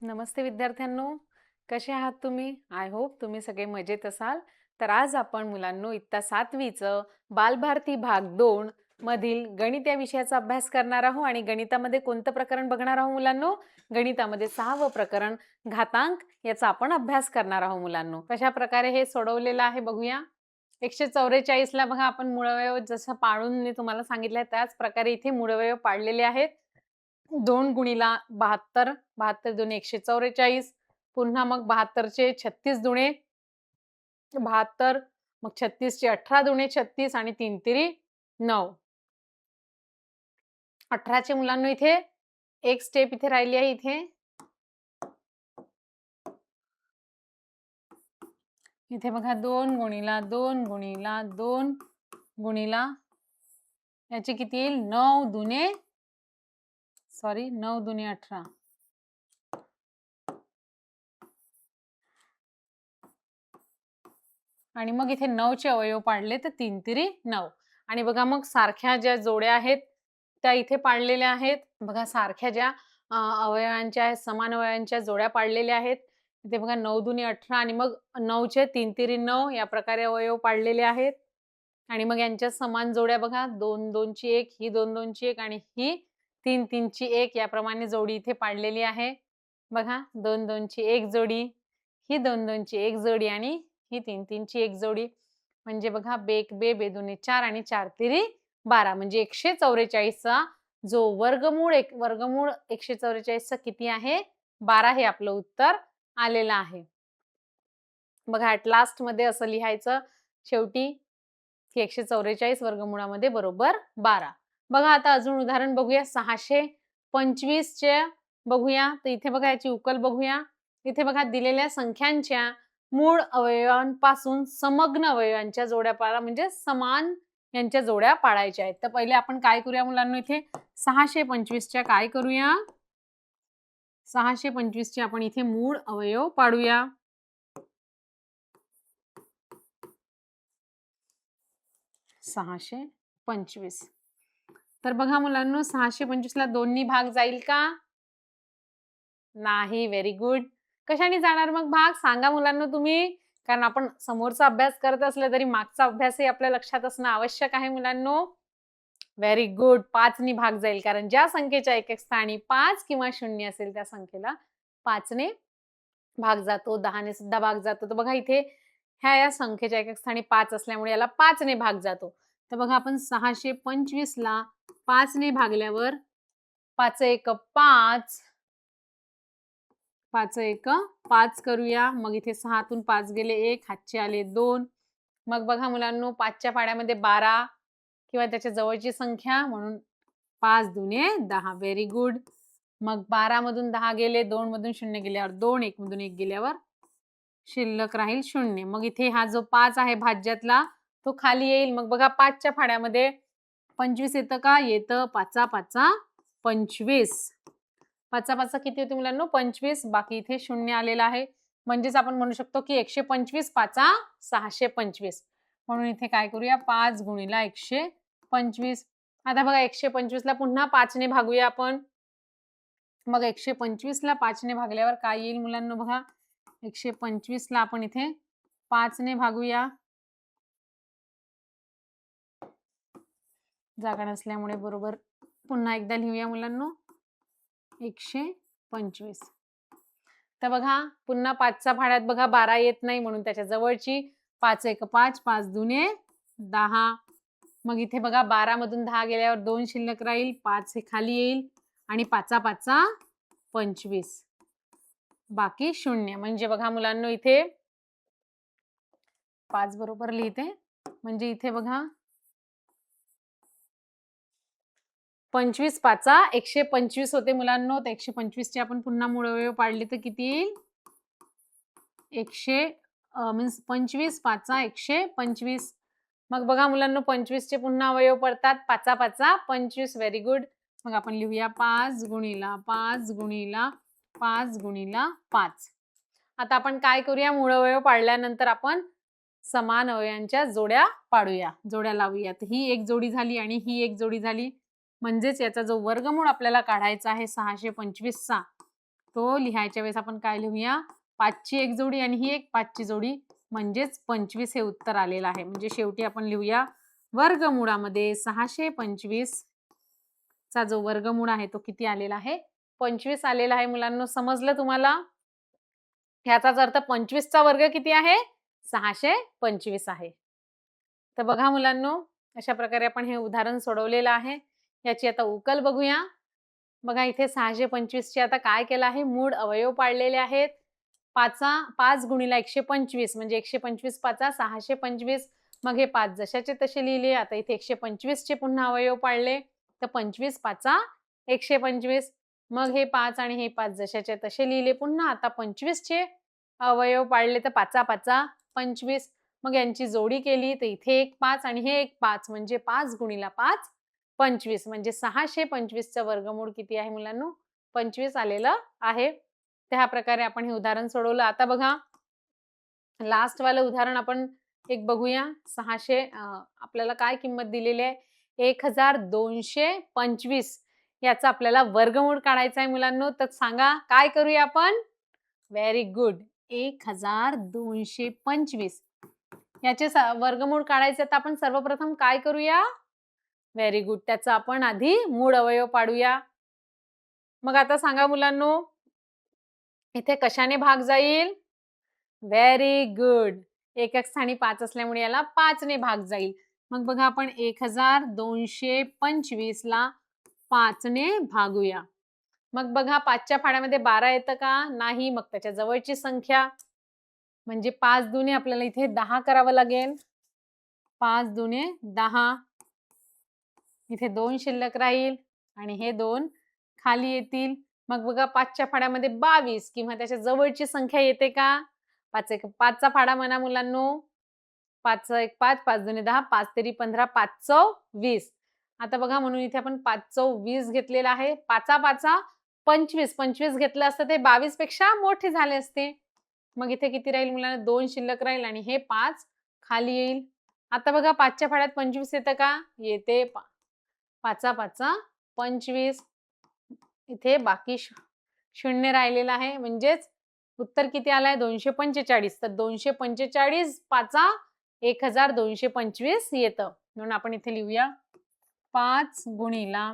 नमस्ते विद्यार्थ्यांनो, कसे आहात तुम्ही? आय होप तुम्ही सगळे मजेत असाल. तर आज आपण मुलांनो इयत्ता 7वीचं बालभारती भाग 2 मधील गणित या विषयाचा अभ्यास करणार आहोत आणि गणितामध्ये कोणतं प्रकरण बघणार आहोत मुलांनो? गणितामध्ये 6वं प्रकरण घातांक याचा आपण अभ्यास करणार आहोत मुलांनो. कशा प्रकारे हे सोडवलेलं आहे बघूया. 144 ला बघा आपण मूळअवयव जसं पाडून मी तुम्हाला सांगितलं त्याच प्रकारे इथे मूळअवयव पाडलेले आहेत. 2 गुणिला 72, 72 दुणे 144, पुन्हा मग 72 चे 36 दुणे 72, मग 36 चे 18 दुणे 36 आणि 3 तिरी 9. 18 चे मुलांना इथे एक स्टेप इथे राहिली आहे इथे. इथे बघा 2 गुणिला 2 गुणिला 2 गुणिला याचे किती येईल 9 दुणे 18. आणि मग इथे 9 चे अवयव पाडले तर 3 तिरी 9. आणि बघा मग सारख्या ज्या जोड्या आहेत त्या इथे पाडलेल्या आहेत. बघा सारख्या ज्या अवयवांच्या आहेत, समान अवयवांच्या जोड्या पाडलेल्या आहेत. इथे बघा 9 दुनी 18 आणि मग 9 चे 3 तिरी 9 या प्रकारे अवयव पाडलेले आहेत. आणि मग यांच्या समान जोड्या बघा 2 2 ची 1, ही 2 2 ची 1 आणि ही 3 3 ची 1 याप्रमाणे जोडी इथे पाडलेली आहे. बघा 2 2 ची 1 जोडी, ही 2 2 ची 1 जोडी आणि ही 3 3 ची 1 जोडी. म्हणजे बघा बेक बे बेदुने 4 आणि 4 तिरी 12 म्हणजे 144 चा जो वर्गमूळ 144 चा किती आहे 12 हे आपलं उत्तर आलेलं आहे. बघा ॲट लास्ट मध्ये असं लिहायचं शेवटी की 144 वर्गमूळामध्ये बरोबर 12. बघा आता अजून उदाहरण बघूया 625 चे बघूया. तर इथे बघा याची उकल बघूया. इथे बघा दिलेल्या संख्यांच्या मूळ अवयवांपासून समग्र अवयवांच्या जोड्या पाडा म्हणजे समान यांच्या जोड्या पाडायच्या आहेत. तर पहिले आपण काय करूया मुलांना इथे 625 च्या काय करूया 625 चे आपण इथे मूळ अवयव पाडूया. 625 तर बघा मुलांनो 625 ला 2 नी भाग जाईल का? नाही. Very good. कशाने जाणार मग भाग सांगा मुलांना तुम्ही. कारण आपण समोरचा अभ्यास करत असले तरी मागचा अभ्यासही आपल्या लक्षात असणं आवश्यक आहे मुलांनो. Very good. 5 नी भाग जाईल कारण ज्या संख्येच्या एक स्थानी 5 किंवा 0 असेल त्या संख्येला 5 ने भाग जातो, 10 ने सुद्धा भाग जातो. तर बघा इथे ह्या संख्येच्या एक स्थानी 5 असल्यामुळे याला 5 ने भाग जातो. तर बघा आपण 625 ला 5 ने भागल्यावर 5 एक 5 5 एक 5 करूया. मग इथे 6 तून 5 गेले 1, हातचे आले 2. मग बघा मुलांनो 5 च्या पाड्यामध्ये 12 किंवा त्याच्या जवळची संख्या म्हणून 5 दुने 10. Very good. मग 12 मधून 10 गेले, 2 मधून 0 गेल्यावर 2, 1 मधून 1 गेल्यावर शिल्लक राहील 0. मग इथे हा जो 5 आहे भाज्यातला तो खाली येईल. मग बघा 5 च्या पाड्यामध्ये 25 येतं का? येतं. 5 5 25. 5 5 किती होते मुलांनो? 25. बाकी इथे 0 आलेला आहे. म्हणजेच आपण म्हणू शकतो की 125 5 625. म्हणून इथे काय करूया 5 गुणिला 125. आता बघा 125 ला पुन्हा 5 ने भागूया आपण. मग 125 ला 5 ने भागल्यावर काय येईल मुलांनो बघा 125 ला आपण इथे 5 ने भागूया. जागा नसल्यामुळे बरोबर पुन्हा एकदा लिहूया मुलांनो 125. तर बघा पुन्हा 5 चा भाड्यात बघा 12 येत नाही म्हणून त्याच्या जवळची 5 एक 5 5 दुने 10. मग इथे बघा 12 मधून 10 गेल्यावर 2 शिल्लक राहील 5 हे खाली येईल आणि 5 5 25 बाकी 0. म्हणजे बघा मुलांनो इथे 5 बरोबर लिहिते म्हणजे इथे बघा 25 5 125 होते मुलांनो. तर 125 चे आपण पुन्हा मूळअवयव पाडले तर किती येईल 100 25 5 125. मग बघा मुलांनो 25 चे पुन्हा अवयव पडतात 5 5 25. Very good. मग आपण लिहूया 5 गुणिला 5 गुणिला 5 गुणिला 5. आता आपण काय करूया मूळअवयव पाडल्यानंतर आपण समान अवयवांच्या जोड्या पाडूया, जोड्या लावूया. तर ही एक जोडी झाली आणि ही एक जोडी झाली. म्हणजेच याचा जो वर्गमूळ आपल्याला काढायचा आहे 625 चा तो लिहायच्या वेळेस आपण काय लिहूया, 5ची एक जोडी आणि ही एक 5ची जोडी म्हणजेच 25 हे उत्तर आलेलं आहे. म्हणजे शेवटी आपण लिहूया वर्गमूळामध्ये 625 चा जो वर्गमूळ आहे तो किती आलेला आहे, 25 आलेला आहे. मुलांनो, समजलं तुम्हाला? ह्याचाच अर्थ 25 चा वर्ग किती आहे, 625 आहे. तर बघा मुलांनो, अशा प्रकारे आपण हे उदाहरण सोडवलेलं आहे. याची आता उकल बघूया. बघा इथे 625 चे आता काय केलं आहे, मूळ अवयव पाडलेले आहेत. 5 गुणिले 125 म्हणजे 125 पाचा 625. मग हे 5 जशाचे तसे लिहिले. आता इथे 125 चे पुन्हा अवयव पाडले, तर 25 पाचा 125. मग हे 5 आणि हे 5 जशाचे तसे लिहिले. पुन्हा आता 25 चे अवयव पाडले, तर पाचा पाचा 25. मग यांची जोडी केली, तर इथे एक 5 आणि हे एक 5 म्हणजे 5 गुणिले 5 25 म्हणजे 625 चं वर्गमूळ किती आहे मुलांनो, 25 आलेलं आहे. तर ह्या प्रकारे आपण हे उदाहरण सोडवलं. आता बघा लास्ट वालं उदाहरण आपण एक बघूया. आपल्याला काय किंमत दिलेली आहे, 1225 याचा आपल्याला वर्गमूळ काढायचा आहे मुलांनो. तर सांगा काय करूया आपण? Very good. 1225 याचे वर्गमूळ काढायचे, तर आपण सर्वप्रथम काय करूया? Very good. त्याचा आपण आधी मूळ अवयव पाडूया. मग आता सांगा मुलांनो, इथे कशाने भाग जाईल? Very good. एकक स्थानी 5 असल्यामुळे याला 5 ने भाग जाईल. मग बघा आपण 1225 ला 5 ने भागूया. मग बघा 5च्या फाड्यामध्ये 12 येतं का? नाही. मग त्याच्या जवळची संख्या म्हणजे 5 दुने आपल्याला इथे 10 करावं लागेल. 5 दुने 10. इथे 2 शिल्लक राहील आणि हे 2 खाली येतील. मग बघा 5च्या फाड्यामध्ये 22 किंवा त्याच्या जवळची संख्या येते का? 5 चा फाडा म्हणा मुलांनो. 5 1 5, 5 दुने 10, 5 तेरी 15, 5 चौक 20. आता बघा म्हणून इथे आपण 5 चौक 20 घेतलेला आहे. 5 5 25. 25 घेतलं असतं ते 22 पेक्षा मोठे झाले असते. मग इथे किती राहील मुलांना? 2 शिल्लक राहील आणि हे 5 खाली येईल. आता बघा 5च्या फाड्यात 25 येतं का? येते. 5 5 25. इथे बाकी शून्य राहिलेलं आहे. म्हणजेच उत्तर किती आलंय? 245. तर 245 पाचा 1225 येतं. म्हणून आपण इथे लिहूया 5 गुणिला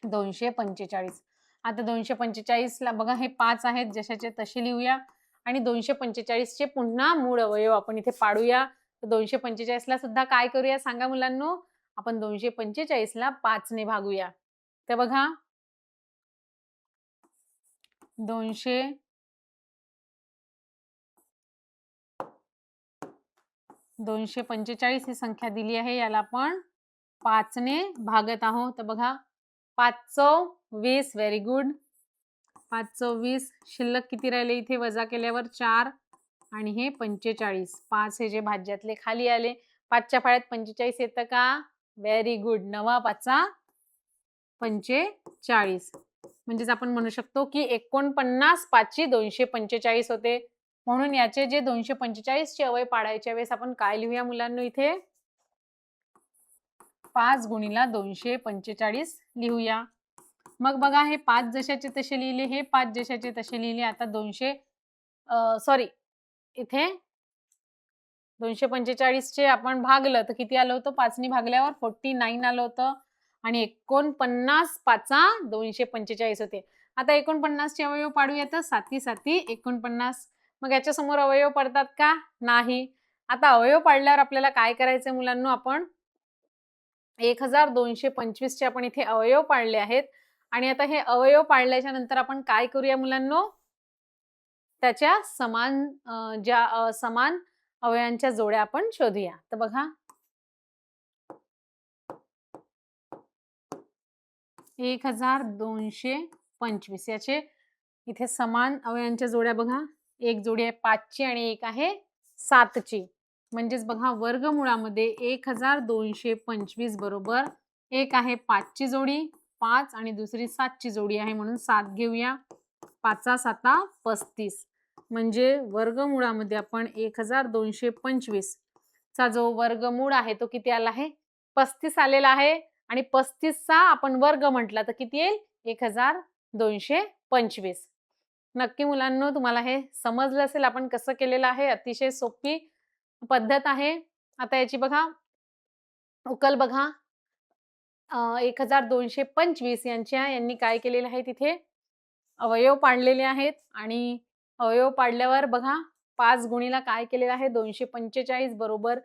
245. आता 245 ला बघा हे 5 आहेत जशाचे तसे लिहूया आणि 245 चे पुन्हा मूळ अवयव आपण इथे पाडूया. तर 245 ला सुद्धा काय करूया सांगा मुलांनो? आपण 245 ला 5 ने भागूया. तर बघा 245 ही संख्या दिली आहे. याला आपण 5 ने भागत आहोत. तर बघा 5 चौक 20. Very good. 5 चौक 20. शिल्लक किती राहिले इथे वजा केल्यावर? 4 आणि हे 45. 5 हे जे भाज्यातले खाली आले. 5च्या फाळ्यात 45 येतं का? Very good. 9 5 45. म्हणजेच आपण म्हणू शकतो की 49 5ची 245 होते. म्हणून याचे जे 245 चे अवयव पाडायच्या वेळेस आपण काय लिहूया मुलांनो? इथे 5 गुणिला 245 लिहूया. मग बघा हे 5 जशाचे तसे लिहिले, हे 5 जशाचे तसे लिहिले. आता इथे 245 चे आपण भागलं तर किती आलं होतं? 5 ने भागल्यावर 49 आलं होतं आणि 49 5 245 होते. आता 49 चे अवयव पाडूया. तर 7 7 49. मग याच्या समोर अवयव पडतात का? नाही. आता अवयव पाडल्यावर आपल्याला काय करायचंय मुलांनो? आपण 1225 चे आपण इथे अवयव पाडले आहेत आणि आता हे अवयव पाडल्याच्या नंतर आपण काय करूया मुलांनो? त्याच्या समान अवयवांच्या जोड्या आपण शोधूया. तर बघा 1225 याचे इथे समान अवयवांच्या जोड्या बघा. एक जोडी आहे 5 ची आणि एक आहे 7 ची. म्हणजेच बघा वर्गमुळामध्ये 1225 बरोबर एक आहे 5 ची जोडी 5 आणि दुसरी 7 ची जोडी आहे म्हणून 7 घेऊया. 5 7 35. म्हणजे वर्गमुळामध्ये आपण 1225 चा जो वर्गमूळ आहे तो किती आला आहे? 35 आलेला आहे आणि 35 चा आपण वर्ग म्हटला तर किती येईल? 1225. नक्की मुलांनो तुम्हाला हे समजलं असेल आपण कसं केलेलं आहे. अतिशय सोपी पद्धत आहे. आता याची बघा उकल बघा 1225 यांनी काय केलेलं आहे तिथे अवयव पाडलेले आहेत आणि अवयव पाडल्यावर बघा 5 गुणीला काय केलेलं आहे 245 बरोबर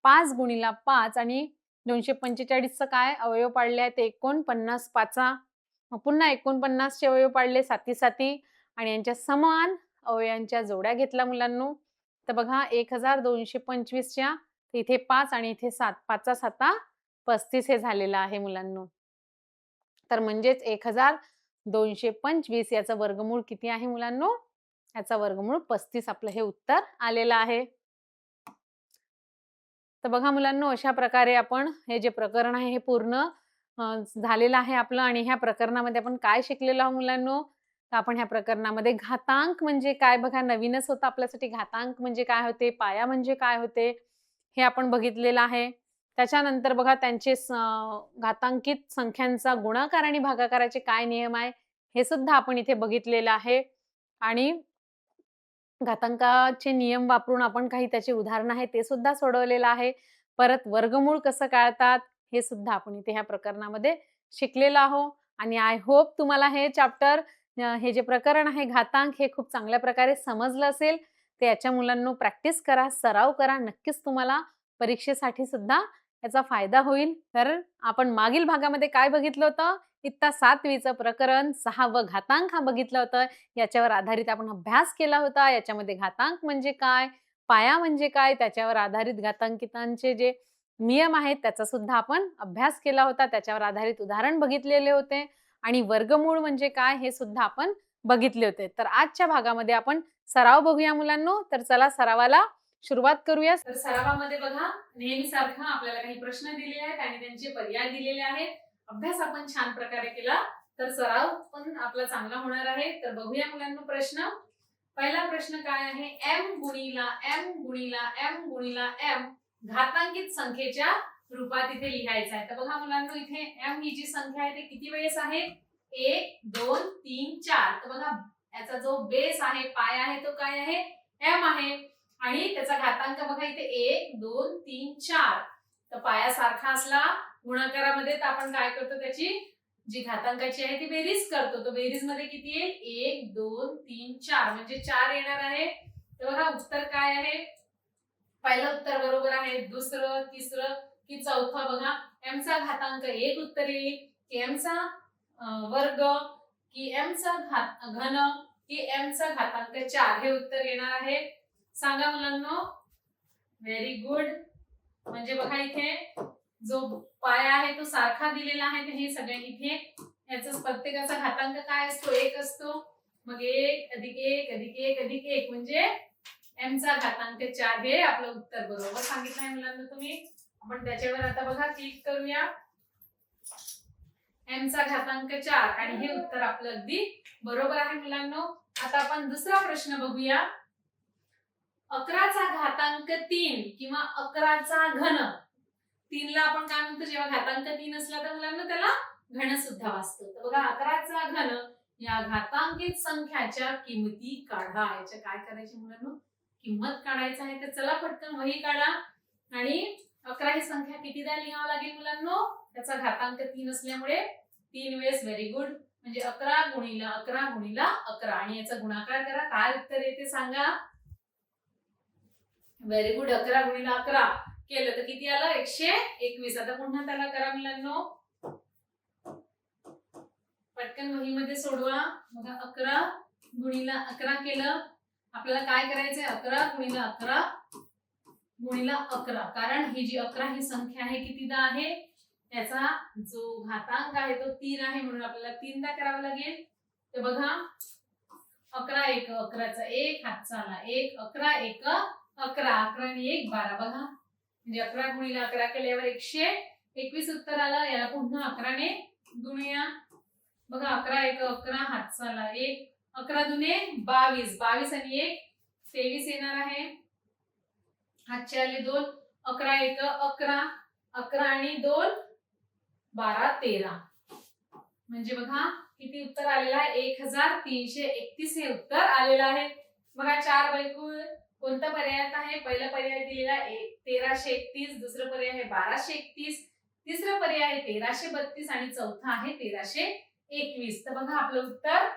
5 गुणीला 5 आणि 245 चं काय अवयव पाडले आहेत 49 पाचा मग पुन्हा 49 चे अवयव पाडले साती आणि यांच्या समान अवयवांच्या जोड्या घेतल्या मुलांनो. तर बघा 1225 च्या इथे 5 आणि इथे 7 5 7 35 हे झालेलं आहे मुलांनो. तर म्हणजेच 1225 याचं वर्गमूळ किती आहे मुलांनो? याचा वर्गमूळ 35 आपलं हे उत्तर आलेलं आहे. तर बघा मुलांनो अशा प्रकारे आपण हे जे प्रकरण आहे हे पूर्ण झालेलं आहे आपलं आणि ह्या प्रकरणामध्ये आपण काय शिकलेलो आहोत मुलांनो? तर आपण ह्या प्रकरणामध्ये घातांक म्हणजे काय बघा नवीनच होतं आपल्यासाठी घातांक म्हणजे काय होते, पाया म्हणजे काय होते, हे आपण बघितलेलं आहे. त्याच्यानंतर बघा त्यांचे घातांकित संख्यांचा गुणाकार आणि भागाकाराचे काय नियम आहे, हे सुद्धा आपण इथे बघितलेलं आहे. आणि घातांकाचे नियम वापरून आपण काही त्याची उदाहरणं आहेत ते सुद्धा सोडवलेलं आहे. परत वर्गमूळ कसं काढतात हे सुद्धा आपण इथे ह्या प्रकरणामध्ये शिकलेलो आहोत आणि आय होप तुम्हाला हे चॅप्टर हे जे प्रकरण आहे घातांक हे खूप चांगल्या प्रकारे समजलं असेल. तर याच्या मुलांनो प्रॅक्टिस करा, सराव करा. नक्कीच तुम्हाला परीक्षेसाठी सुद्धा याचा फायदा होईल. तर आपण मागील भागामध्ये काय बघितलं होतं? इयत्ता 7वीचं प्रकरण 6वं घातांक हा बघितलं होतं. याच्यावर आधारित आपण अभ्यास केला होता. याच्यामध्ये घातांक म्हणजे काय, पाया म्हणजे काय, त्याच्यावर आधारित घातांकितांचे जे नियम आहेत त्याचा सुद्धा आपण अभ्यास केला होता. त्याच्यावर आधारित उदाहरण बघितलेले होते आणि वर्गमूळ म्हणजे काय हे सुद्धा आपण बघितले होते. तर आजच्या भागामध्ये आपण सराव बघूया मुलांनो. तर चला सरावाला सुरुवात करूया. तर सरावामध्ये बघा नेहमीसारखं आपल्याला काही प्रश्न दिलेले आहेत आणि त्यांचे पर्याय दिलेले आहेत. अभ्यास आपण छान प्रकारे केला तर सराव पण आपला चांगला होणार आहे. तर बघूया मुलांनो प्रश्न. पहिला प्रश्न काय आहे? m गुणीला m गुणीला m गुणीला m घातांकित संख्येच्या रूपात इथे लिहायचं आहे. तर बघा मुलांनो इथे m ही जी संख्या आहे ते किती वेळेस आहे? 1 2 3 4. तर बघा याचा जो बेस आहे पाय आहे तो काय आहे? m आहे आणि त्याचा घातांक बघा इथे 1 2 3 4. तर पाया सारखा असला गुणाकारामध्ये तर आपण काय करतो त्याची जी घातांकाची आहे ती बेरीज करतो. तर बेरीज मध्ये किती येईल? 1 2 3 4 म्हणजे 4 येणार आहे. तर बघा उत्तर काय आहे? पहिलं उत्तर बरोबर आहे. दुसरं, तिसरं की चौथं बघा m चा घातांक 1 उत्तर येईल की m चा वर्ग की m चा घन की m चा घातांक 4 हे उत्तर येणार आहे. सांगा मुलांनो. Very good. म्हणजे बघा इथे जो पाया आहे तो सारखा दिलेला आहे. तर हे सगळे इथे याचा प्रत्येकाचा घातांक काय असतो? 1 असतो. मग 1 अधिक 1 अधिक 1 अधिक 1 म्हणजे m चा घातांक 4 हे आपलं उत्तर बरोबर सांगितलं आहे मुलांना तुम्ही. आपण त्याच्यावर आता बघा क्लिक करूया. m चा घातांक 4 आणि हे उत्तर आपलं अगदी बरोबर आहे मुलांनो. आता आपण दुसरा प्रश्न बघूया. 11 चा घातांक 3 किंवा 11 चा घन. 3 ला आपण काय म्हणतो? जेव्हा घातांक 3 असला तर मुलांना त्याला घन सुद्धा वाचतो. तर बघा 11 चा घन या घातांकित संख्याच्या किमती काढा. याच्या काय करायचे मुलांनो? किंमत काढायचं आहे. तर चला पटकन वही काढा आणि 11 ही संख्या कितीदा लिहावं लागेल मुलांनो? त्याचा घातांक 3 असल्यामुळे 3 वेळेस. Very good. म्हणजे 11 गुणीला 11 गुणीला 11 आणि याचा गुणाकार करा. काय उत्तर येते सांगा? Very good. 11 गुणीला 11 केलं तर किती आलं? 121. आता पुन्हा त्याला करा मुलांनो. पटकन वहीमध्ये सोडवा. बघा 11 गुणीला 11 केलं. आपल्याला काय करायचंय? 11 गुणीला 11 गुणीला 11. कारण ही जी 11 ही संख्या आहे कितीदा आहे? त्याचा जो घातांक आहे तो 3 आहे म्हणून आपल्याला 3दा करावं लागेल. तर बघा 11 1 11 चा 1 हातचा आला 1 11 1 11 11 आणि 1 12. बघा म्हणजे 11 गुणीला 11 केल्यावर 121 उत्तर आलं. याला पुन्हा 11 ने गुणूया. बघा 11 1 11 हातचा आला 1 11 दुने 22 22 आणि 1 23 येणार आहे. हातचे आले 2 11 1 11 11 आणि 2 12 13. म्हणजे बघा किती उत्तर आलेलं आहे 1331 हे उत्तर आलेलं आहे. बघा 4 पैकी कोणता पर्यायात आहे? पहिला पर्याय दिलेला आहे 1331, दुसरा पर्याय आहे 1231, तिसरा पर्याय आहे 1332 आणि चौथा आहे 1321. तर बघा आपलं उत्तर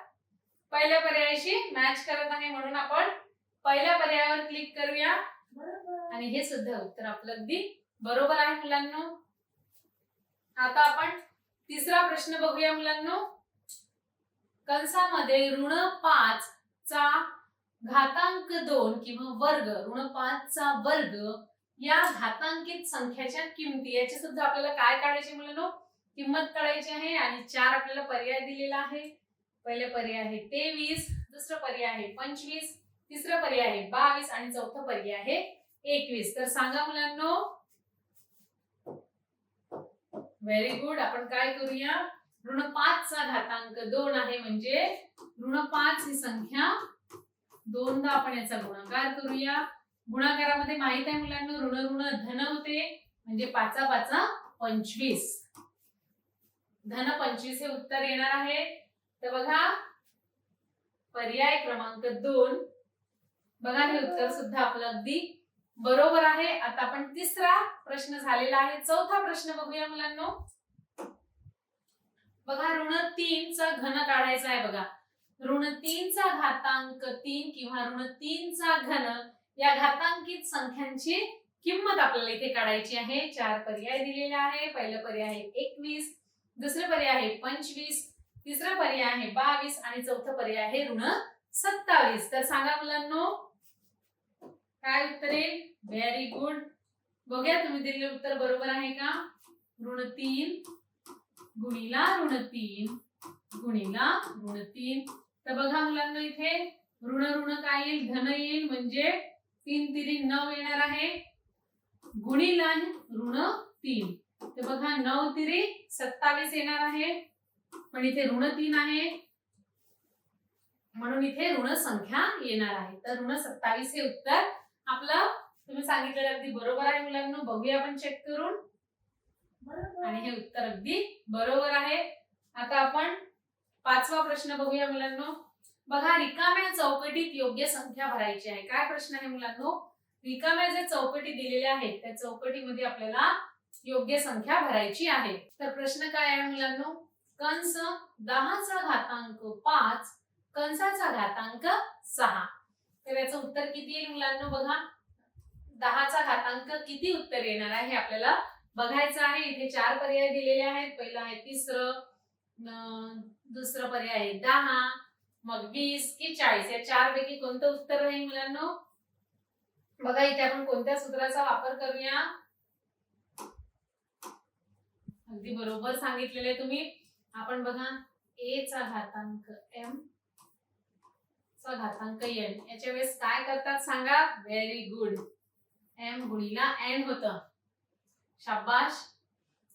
पहिल्या पर्यायाशी मॅच करत आहे, म्हणून आपण पहिल्या पर्यायावर क्लिक करूया आणि हे सुद्धा उत्तर आपलं अगदी बरोबर आहे मुलांनो. आता आपण तिसरा प्रश्न बघूया मुलांनो. कंसामध्ये ऋण 5 चा घातांक 2 किंवा वर्ग, ऋण 5 चा वर्ग या घातांकित संख्याच्या किमती, याची सुद्धा आपल्याला काय काढायची मुलांनो? किंमत काढायची आहे. आणि 4 आपल्याला पर्याय दिलेला आहे. पहिला पर्याय आहे 23, दुसरा पर्याय आहे 25, तिसरा पर्याय आहे 22 आणि चौथा पर्याय आहे 21. तर सांगा मुलांनो. Very good. आपण काय करूया? ऋण 5 चा घातांक 2 आहे, म्हणजे ऋण 5 ही संख्या दोनदा आपण याचा गुणाकार करूया. गुणाकारामध्ये माहित आहे मुलांना ऋण ऋण धन होते, म्हणजे 5 5 25. धन 25 हे उत्तर येणार आहे. तर बघा पर्याय क्रमांक 2. बघा हे उत्तर सुद्धा आपलं अगदी बरोबर आहे. आता आपण तिसरा प्रश्न झालेला आहे. चौथा प्रश्न बघूया मुलांनो. बघा ऋण 3 चा घन काढायचा आहे. बघा ऋण 3 चा घातांक 3 किंवा ऋण 3 चा घन या घातांकित संख्यांची किंमत आपल्याला इथे काढायची आहे. 4 पर्याय दिलेले आहे. पहिला पर्याय आहे 21, दुसरा पर्याय आहे 25, तिसरा पर्याय आहे 22 आणि चौथा पर्याय आहे ऋण 27. तर सांगा मुलांनो काय उत्तर येईल? Very good. बघूया तुम्ही दिलेले उत्तर बरोबर आहे का? ऋण 3 गुणिला ऋण 3 गुणिला ऋण 3. तर बघा मुलांना इथे ऋण ऋण काय येईल? धन येईल, म्हणजे 3 तिरी 9 येणार आहे, गुणिला ऋण 3. तर बघा 9 तिरी 27 येणार आहे, पण इथे ऋण 3 आहे म्हणून इथे ऋण संख्या येणार आहे. तर ऋण 27 हे उत्तर आपलं तुम्ही सांगितलेलं अगदी बरोबर आहे मुलांना. बघूया आपण चेक करून. आणि हे उत्तर अगदी बरोबर आहे. आता आपण पाचवा प्रश्न बघूया मुलांनो. बघा रिकाम्या चौकटीत योग्य संख्या भरायची आहे. काय प्रश्न आहे मुलांनो? रिकाम्या ज्या चौकटी दिलेल्या आहेत त्या चौकटीमध्ये आपल्याला योग्य संख्या भरायची आहे. तर प्रश्न काय आहे मुलांनो? कंस 10 चा घातांक 5 कंसाचा घातांक 6. तर याचं उत्तर किती येईल मुलांनो? बघा 10 चा घातांक किती उत्तर येणार आहे हे आपल्याला बघायचं आहे. इथे 4 पर्याय दिलेले आहेत. पहिला आहे 3, दुसरा पर्याय आहे 10, मग 20 की 40. या 4 पैकी कोणतं उत्तर राहील मुलांनो? बघा इथे आपण कोणत्या सूत्राचा वापर करूया? अगदी बरोबर सांगितलेले तुम्ही. आपण बघा a चा घातांक m चा घातांक n, याच्या वेळेस काय करतात सांगा? Very good. m गुणिला n होतं. शाबाश.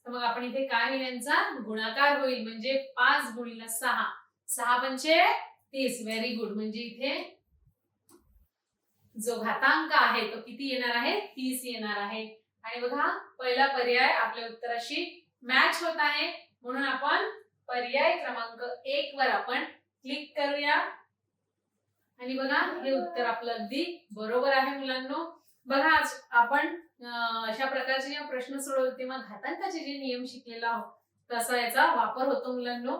तर मग आपण इथे काय होईल? यांचा गुणाकार होईल, म्हणजे 5 गुणिला 6, 6 पंचे 30. Very good. म्हणजे इथे जो घातांक आहे तो किती येणार आहे? 30 येणार आहे. आणि बघा पहिला पर्याय आपल्या उत्तराशी मॅच होत आहे, म्हणून आपण पर्याय क्रमांक 1 वर आपण क्लिक करूया. आणि बघा हे उत्तर आपलं अगदी बरोबर आहे मुलांनो. बघा आज आपण अशा प्रकारचे जेव्हा प्रश्न सोडवतो तेव्हा घातांकाचे जे नियम शिकलेला आहोत तसा याचा वापर होतो मुलांनो.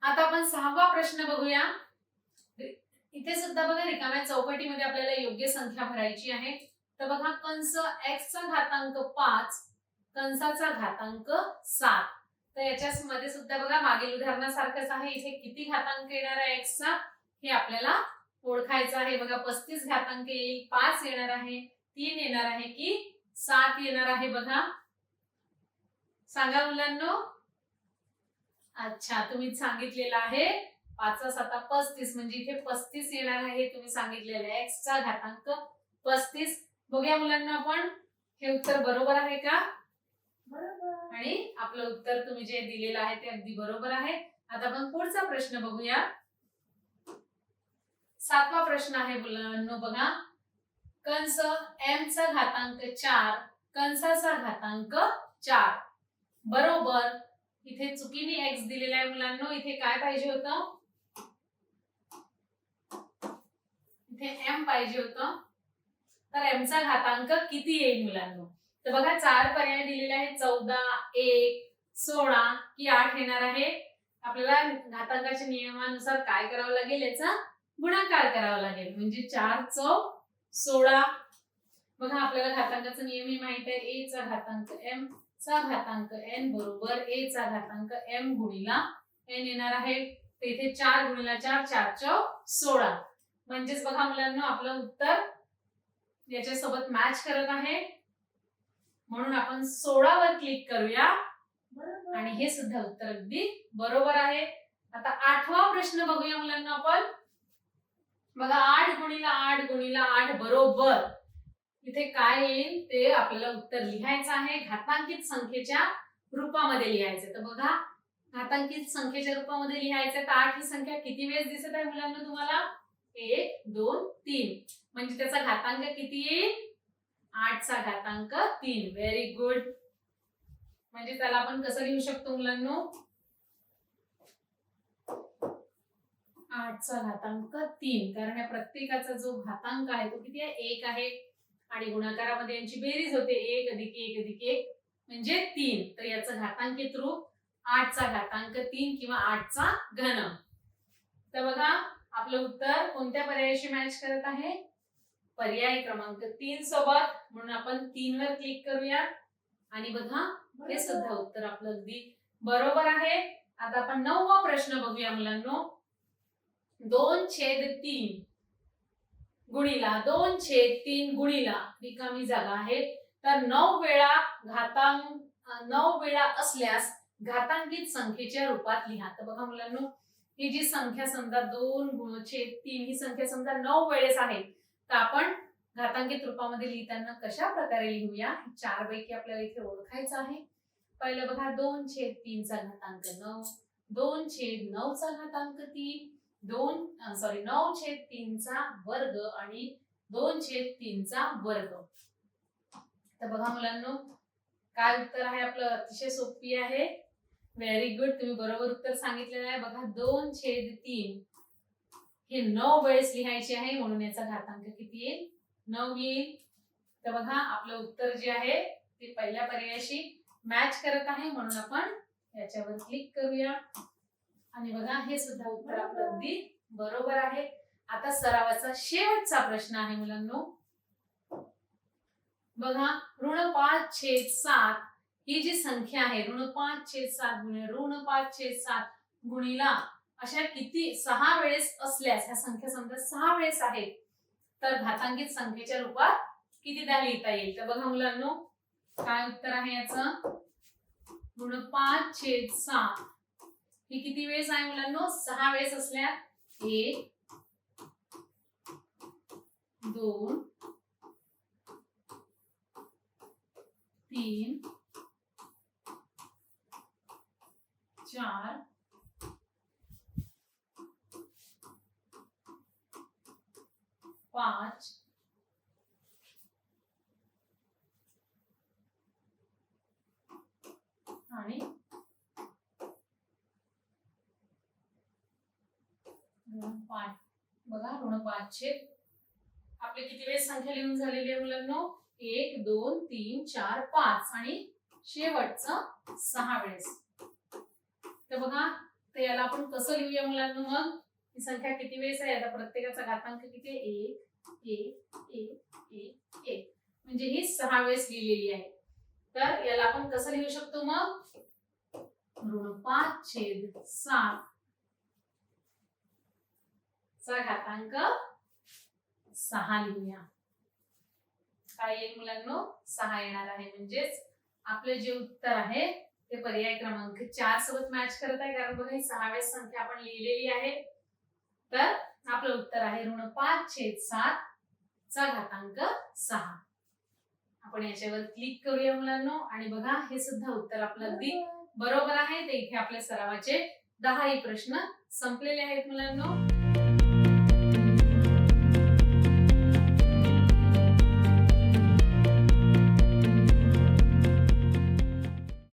आता आपण 6वा प्रश्न बघूया. इथे सुद्धा बघा रिकाम्या चौकटीमध्ये आपल्याला योग्य संख्या भरायची आहे. तर बघा कंस x चा घातांक 5 कंसाचा घातांक 7. तर याच्या मध्ये सुद्धा बघा मागील उदाहरणासारखंच आहे. इथे किती घातांक येणार आहे x चा हे आपल्याला ओळखायचं आहे. बघा 35 घातांक येईल, 5 येणार आहे, 3 येणार आहे की 7 येणार आहे? बघा सांगा मुलांनो. अच्छा तुम्ही सांगितलेलं आहे 5 7 35, म्हणजे इथे 35 येणार आहे. तुम्ही सांगितलेलं आहे x चा घातांक 35. बघूया मुलांना आपण हे उत्तर बरोबर आहे का? बरोबर. आणि आपलं उत्तर तुम्ही जे दिलेलं आहे ते अगदी बरोबर आहे. आता आपण पुढचा प्रश्न बघूया. 7वा प्रश्न आहे मुलांनो. बघा कंस m चा घातांक 4 कंसाचा घातांक 4 बरोबर इथे चुकीने x दिलेला आहे मुलांनो. इथे काय पाहिजे होतं, इथे m पाहिजे होतं. तर m चा घातांक किती येईल मुलांनो. तर बघा 4 पर्याय दिलेले आहेत, 14, 1, 16 की 8 येणार आहे. आपल्याला घातांकाच्या नियमानुसार काय करावं लागेल, याचा गुणाकार करावा लागेल. म्हणजे 4 चौक 16. बघा आपल्याला घातांकाचा नियमही माहित आहे, a चा घातांक m चा घातांक n बरोबर a चा घातांक m गुणिला n येणार आहे. तेथे 4 गुणिला 4 4 चौक 16. म्हणजेच बघा मुलांनो आपलं उत्तर याच्यासोबत मॅच करत आहे. म्हणून आपण 16 वर क्लिक करूया आणि हे सुद्धा उत्तर अगदी बरोबर आहे. आता 8वा प्रश्न बघूया मुलांना आपण. बघा 8 गुणिला 8 गुणिला 8 बरोबर इथे काय येईल ते आपल्याला उत्तर लिहायचं आहे. घातांकित संख्येच्या रूपामध्ये लिहायचं. तर बघा घातांकित संख्येच्या रूपामध्ये लिहायचं. तर 8 ही संख्या किती वेळेस दिसत आहे मुलांना तुम्हाला, 1 2 3. म्हणजे त्याचा घातांक किती येईल, 8 चा घातांक 3. Very good. म्हणजे त्याला आपण कसं लिहू शकतो मुलांनो, 8 चा घातांक 3. कारण या प्रत्येकाचा जो घातांक आहे तो किती आहे, 1 आहे. आणि गुणाकारामध्ये यांची बेरीज होते, 1 अधिक 1 अधिक 1 म्हणजे 3. तर याचं घातांकित रूप 8 चा घातांक 3 किंवा 8 चा घन. तर बघा आपलं उत्तर कोणत्या पर्यायाशी मॅच करत आहे, पर्याय क्रमांक 3 सोबत. म्हणून आपण 3 वर क्लिक करूया आणि बघा हे सुद्धा उत्तर आपलं अगदी बरोबर आहे. आता आपण 9वा प्रश्न बघूया मुलांनो. 2/3 गुणिला 2/3 गुणिला रिकामी जागा आहे. तर 9 वेळा घातांक 9 वेळा असल्यास घातांकित संख्येच्या रूपात लिहा. तर बघा मुलांनो ही जी संख्या समजा 2/3 ही संख्या समजा 9 वेळेस आहे. तर आपण घातांकित रूपामध्ये लिहिताना कशा प्रकारे लिहूया, 4 पैकी आपल्याला इथे ओळखायचं आहे. पहिलं बघा 2/3 चा घातांक 9, 2/9 चा घातांक 3, 9/3 चा वर्ग आणि 2/3 चा वर्ग. तर बघा मुलांनो काय उत्तर आहे आपलं, अतिशय सोपी आहे. व्हेरी गुड, तुम्ही बरोबर उत्तर सांगितलेलं आहे. बघा 2/3 हे 9 वेळेस लिहायचे आहे. म्हणून याचा घातांक किती येईल, 9 येईल. तर बघा आपलं उत्तर जे आहे ते पहिल्या पर्यायाशी मॅच करत आहे. म्हणून आपण याच्यावर क्लिक करूया आणि बघा हे सुद्धा उत्तर आपलं अगदी बरोबर आहे. आता सरावाचा शेवटचा प्रश्न आहे मुलांनो. बघा ऋण 5/7 ही जी संख्या आहे, ऋण 5/7 गुणिले ऋण 5/7 गुणिला अशा किती 6 वेळेस असल्यास, ह्या संख्या समजा 6 वेळेस आहेत, तर घातांकित संख्येच्या रूपात कितीदा लिहिता येईल. तर बघा मुलांनो काय उत्तर आहे याचं, ऋण 5/7 ही किती वेळेस आहे मुलांनो, 6 वेळेस असल्यास 1 2 3 4 5 आणि 5. बघा ऋण 5 आपली किती वेळेस संख्या लिहून झालेली आहे मुलांनो, 1 2 3 4 5 आणि शेवटचं 6 वेळेस. तर बघा तर याला आपण कसं लिहूया मुलांनो, मग ही संख्या किती वेळेस आहे, आता प्रत्येकाचा घातांक किती आहे, 1 1 1 1 1 म्हणजे ही 6 वेळेस लिहिलेली आहे. तर याला आपण कसं लिहू शकतो मग, ऋण 5/7 चा घातांक 6 लिहूया. काय येईल मुलांनो, 6 येणार आहे. म्हणजेच आपले जे उत्तर आहे ते पर्याय क्रमांक 4 सोबत मॅच करत आहे. कारण बघा ही 6 वेळेस संख्या आपण लिहिलेली आहे. तर आपलं उत्तर आहे ऋण 5/7 चा घातांक 6. आपण याच्यावर क्लिक करूया मुलांनो आणि बघा हे सुद्धा उत्तर आपलं अगदी बरोबर आहे. ते इथे आपल्या सरावाचे 10 प्रश्न संपलेले आहेत मुलांनो.